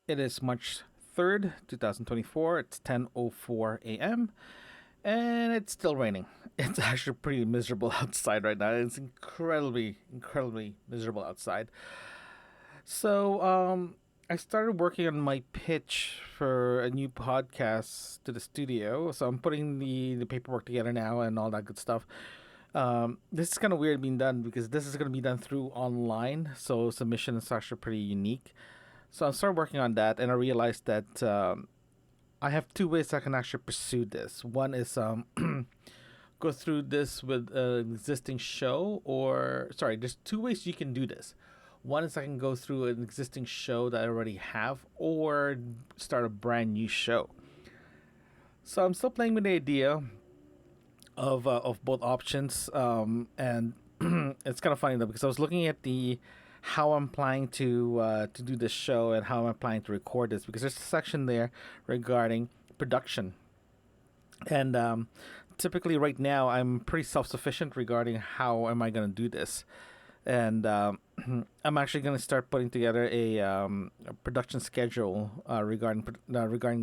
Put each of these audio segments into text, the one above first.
It is March 3rd, 2024. It's 10:04 a.m. and it's still raining. It's actually pretty miserable outside right now. It's incredibly miserable outside. So, I started working on my pitch for a new podcast to the studio. So I'm putting the paperwork together now and all that good stuff. This is kind of weird being done because this is going to be done through online. So submission is actually pretty unique. So I started working on that, and I realized that I have two ways I can actually pursue this. One is go through this with an existing show, or sorry, there's two ways you can do this. One is I can go through an existing show that I already have, or start a brand new show. So I'm still playing with the idea of both options, and it's kind of funny though because I was looking at the how I'm planning to do this show and how I'm planning to record this because there's a section there regarding production. And typically, right now, I'm pretty self sufficient regarding how am I going to do this. And I'm actually going to start putting together a production schedule regarding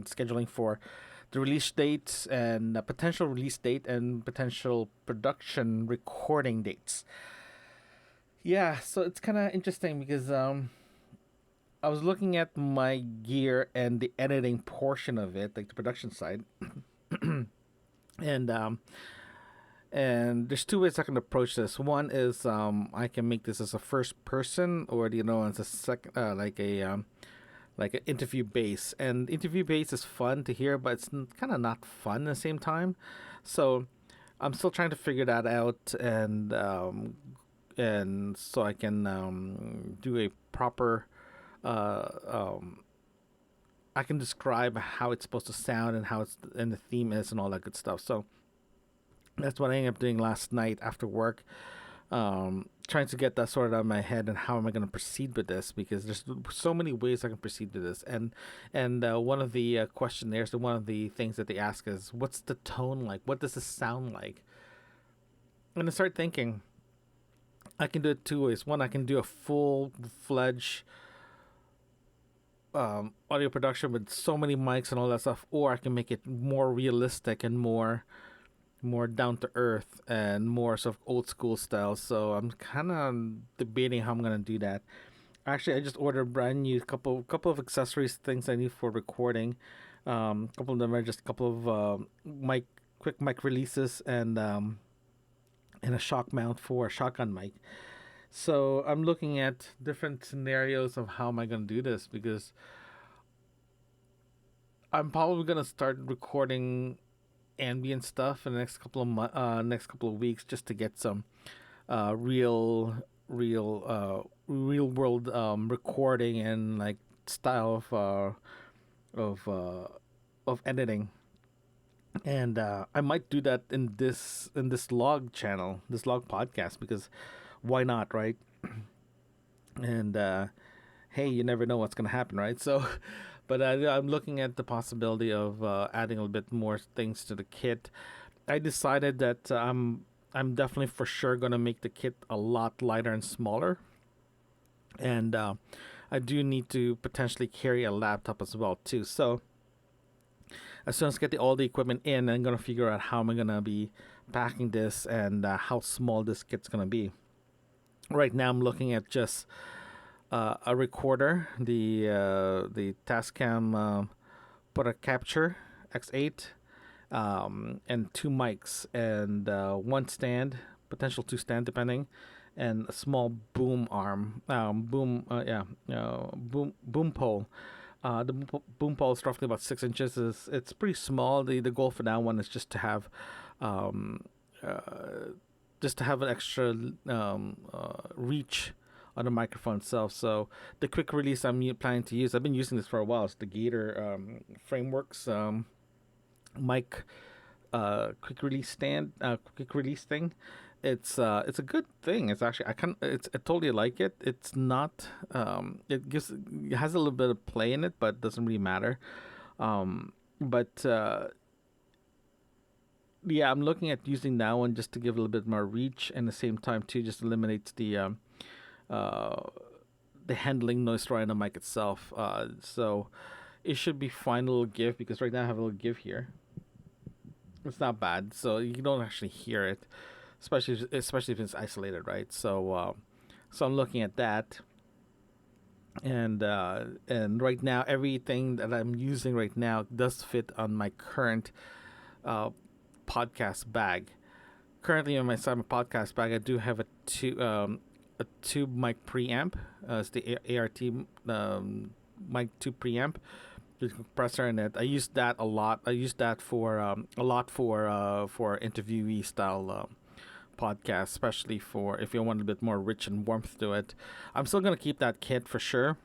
scheduling for the release dates and potential release date and potential production recording dates. Yeah, so it's kind of interesting because I was looking at my gear and the editing portion of it, like the production side, and there's two ways I can approach this. One is I can make this as a first person, or as a second, like an interview base. And interview base is fun to hear, but it's kind of not fun at the same time. So I'm still trying to figure that out, and so I can do a proper. I can describe how it's supposed to sound and how it's and the theme is and all that good stuff. So that's what I ended up doing last night after work, trying to get that sorted out of my head and how am I going to proceed with this because there's so many ways I can proceed to this. And one of the questionnaires, one of the things that they ask is, what's the tone like? What does this sound like? And I start thinking, I can do it two ways. One, I can do a full fledged audio production with so many mics and all that stuff, or I can make it more realistic and more down to earth and more sort of old school style. So I'm kind of debating how I'm gonna do that. Actually, I just ordered a brand new couple of accessories, things I need for recording. A couple of them are just a couple of quick mic releases and a shock mount for a shotgun mic. So I'm looking at different scenarios of how am I gonna do this because I'm probably gonna start recording ambient stuff in the next couple of weeks just to get some real world recording and like style of uh, of editing. And I might do that in this log channel, this log podcast, because why not, right? And hey, you never know what's gonna happen, right? So, but I'm looking at the possibility of adding a little bit more things to the kit. I decided that I'm definitely for sure gonna make the kit a lot lighter and smaller, and I do need to potentially carry a laptop as well too. So as soon as I get all the equipment in, I'm gonna figure out how I'm gonna be packing this and how small this kit's gonna be. Right now, I'm looking at just a recorder, the Tascam Put a Capture X8, and two mics and one stand, potential two stand depending, and a small boom arm, boom pole. Boom pole is roughly about 6 inches. It's pretty small. The goal for that one is um, uh, just to have an extra reach on the microphone itself. So the quick release planning to use, I've been using this for a while. It's the Gator Frameworks mic quick release quick release thing. It's a good thing. It's actually I totally like it. It's not it has a little bit of play in it, but it doesn't really matter. But yeah, I'm looking at using that one just to give a little bit more reach, and at the same time too, just eliminates uh the handling noise right on the mic itself. So it should be fine. A little give because right now I have a little give here. It's not bad, so you don't actually hear it, especially if it's isolated, right? So I'm looking at that, and right now everything that I'm using right now does fit on my current uh, podcast bag. Currently, on my side, my podcast bag, I do have a tube mic preamp. It's the ART mic tube preamp with compressor in it. I use that a lot. I use that for a lot for interviewee style podcast, especially for if you want a bit more rich and warmth to it. I'm still gonna keep that kit for sure,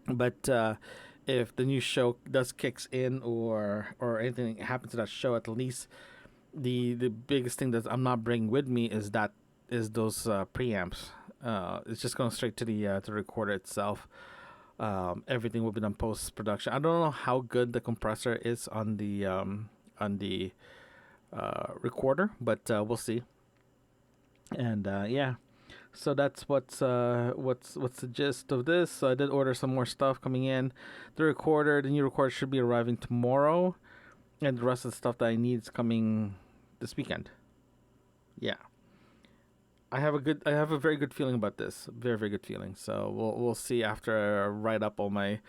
but if the new show does kicks in or anything happens to that show, at least the biggest thing that I'm not bringing with me is those preamps. It's just going straight to the recorder itself. Everything will be done post production. I don't know how good the compressor is on the recorder, but we'll see. And yeah, so that's what's the gist of this. So I did order some more stuff coming in. The new recorder should be arriving tomorrow, and the rest of the stuff that I need is coming this weekend. Yeah, I have a very good feeling about this. Very very good feeling. So we'll see after I write up all the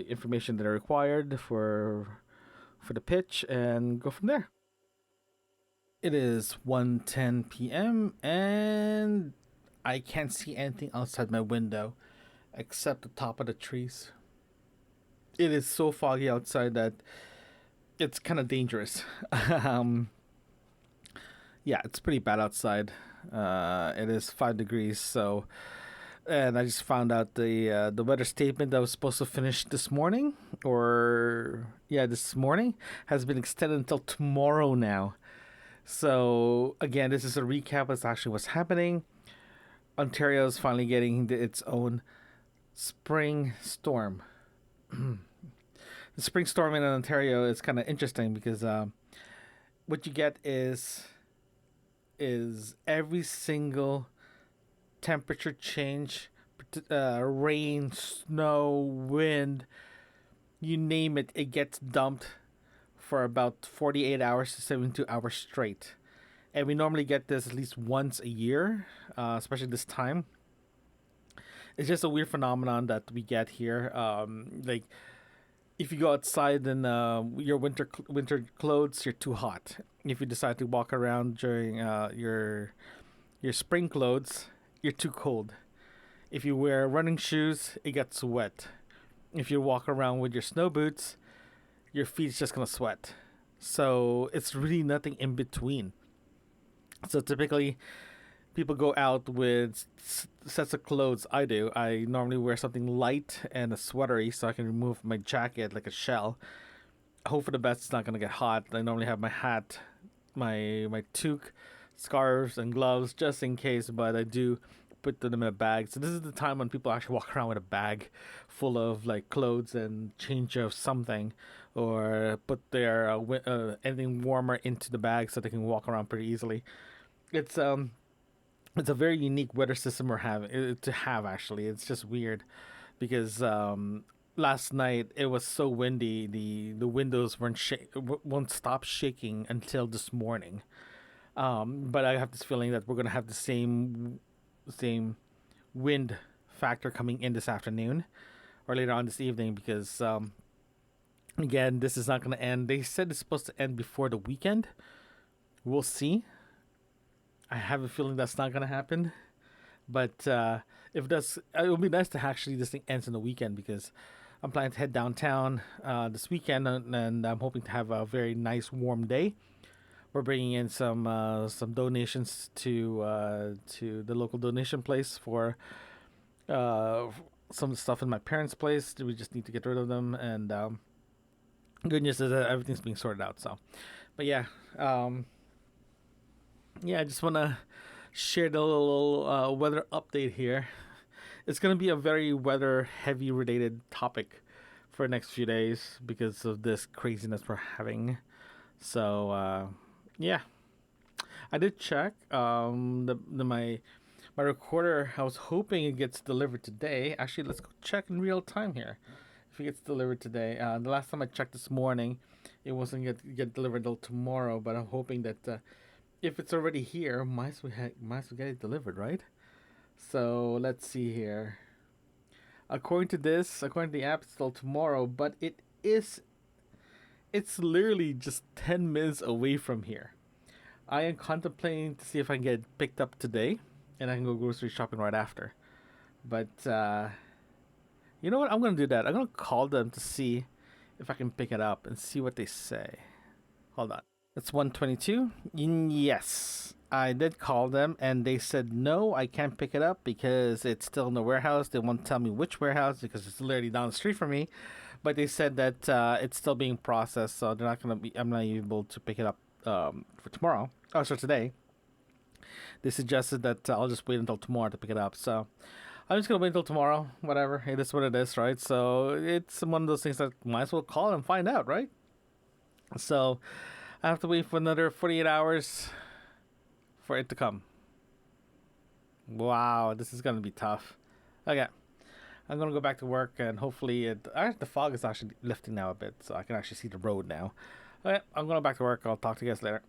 information that are required for the pitch and go from there. It is 1:10 p.m. and I can't see anything outside my window except the top of the trees. It is so foggy outside that it's kind of dangerous. um, yeah, it's pretty bad outside. It is 5 degrees, so and I just found out the weather statement that was supposed to finish this morning, or yeah, this morning has been extended until tomorrow now. So again, this is a recap of actually what's happening. Ontario is finally getting its own spring storm. The spring storm in Ontario is kind of interesting because what you get is every single temperature change, rain, snow, wind, you name it, it gets dumped for about 48 hours to 72 hours straight. And we normally get this at least once a year, especially this time. It's just a weird phenomenon that we get here. Like if you go outside in your winter clothes, you're too hot. If you decide to walk around during your spring clothes, you're too cold. If you wear running shoes, it gets wet. If you walk around with your snow boots, your feet's just gonna sweat. So it's really nothing in between. So typically, people go out with sets of clothes. I do. I normally wear something light and a sweatery so I can remove my jacket like a shell. I hope for the best it's not gonna get hot. I normally have my hat, my toque, scarves, and gloves just in case. But I do put them in a bag. So this is the time when people actually walk around with a bag full of like clothes and change of something, or put their anything warmer into the bag so they can walk around pretty easily. It's it's a very unique weather system we're having to have. Actually, it's just weird because last night it was so windy. The windows won't stop shaking until this morning. But I have this feeling that we're gonna have the same wind factor coming in this afternoon or later on this evening because again, this is not gonna end. They said it's supposed to end before the weekend. We'll see. I have a feeling that's not gonna happen. But if that's, it would be nice to actually this thing ends on the weekend because I'm planning to head downtown this weekend and I'm hoping to have a very nice warm day. We're bringing in some donations to the local donation place for some stuff in my parents' place. We just need to get rid of them, and good news is that everything's being sorted out. So, but yeah, yeah, I just want to share the little weather update here. It's going to be a very weather heavy related topic for the next few days because of this craziness we're having. So, yeah, I did check. My My recorder, I was hoping it gets delivered today. Actually, let's go check in real time here if it gets delivered today. The last time I checked this morning, it wasn't get delivered till tomorrow. But I'm hoping that if it's already here, might as well get it delivered, right? So let's see here. According to the app, it's till tomorrow, but it's literally just 10 minutes away from here. I am contemplating to see if I can get it picked up today, and I can go grocery shopping right after. But you know what? I'm gonna do that. I'm gonna call them to see if I can pick it up and see what they say. Hold on. It's 1:22. Yes, I did call them, and they said no, I can't pick it up because it's still in the warehouse. They won't tell me which warehouse because it's literally down the street from me. But they said that it's still being processed, so they're not gonna be. I'm not able to pick it up for tomorrow. Oh, so today. They suggested that I'll just wait until tomorrow to pick it up. So I'm just gonna wait until tomorrow. Whatever, it is what it is, right? So it's one of those things that might as well call and find out, right? So I have to wait for another 48 hours for it to come. Wow, this is gonna be tough. Okay, I'm gonna go back to work and hopefully the fog is actually lifting now a bit, so I can actually see the road now. Okay, I'm going back to work. I'll talk to you guys later.